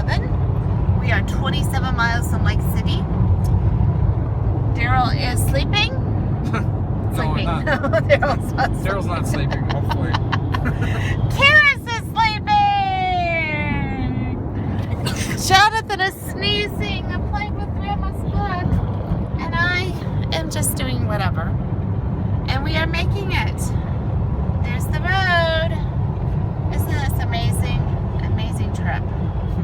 11. We are 27 miles from Lake City. Daryl is sleeping. No, we're not. Daryl's not sleeping. Daryl's not sleeping, hopefully. Karis is sleeping! Jonathan is sneezing and playing with Grandma's book. And I am just doing whatever.